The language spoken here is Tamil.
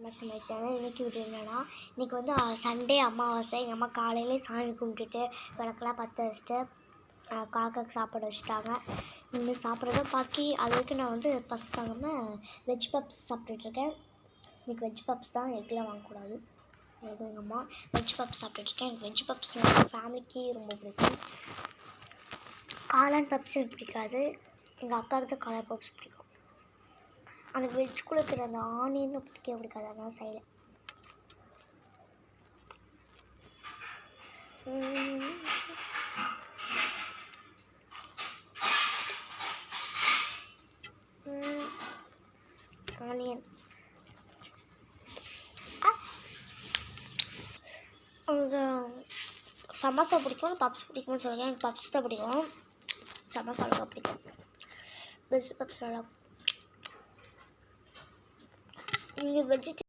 Welcome my channel. இன்றைக்கி வீடியோ என்னென்னா, இன்றைக்கி வந்து சண்டே அமாவாசை. எங்கள் அம்மா காலையிலே சாமி கும்பிட்டுட்டு விளக்கெல்லாம் பற்ற வச்சுட்டு காக்காக்கு சாப்பாடு வச்சுட்டாங்க. இன்னும் சாப்பிட்றத பாக்கி அது வரைக்கும் நான் வந்து ஃபஸ்ட் தாங்காமல் வெஜ் பப்ஸ் சாப்பிட்டுட்ருக்கேன். இன்றைக்கி வெஜ் பப்ஸ் தான், எக்லாம் வாங்கக்கூடாது. அது எங்கள் அம்மா வெஜ் பப்ஸ் சாப்பிட்டுட்ருக்கேன். எனக்கு வெஜ் பப்ஸ் எங்கள் ஃபேமிலிக்கு ரொம்ப பிடிக்கும். காளான் பப்ஸ் எனக்கு பிடிக்காது. எங்கள் அக்காவுக்கு தான் காளான் பப்ஸ் பிடிக்கும். அந்த வெஜ்குள்ளே இருக்கிற அந்த ஆனியனும் பிடிக்காது. அதனால் செய்யலை. ஆனியன் அவங்க சமோசா பிடிக்கும், பப்ஸ் பிடிக்கும்னு சொல்லுங்கள். எனக்கு பப்ஸ் தான் பிடிக்கும். சமோசா அவ்வளோவா பிடிக்கும். வெஜ் பப்ஸ் நல்லா. நீங்கள்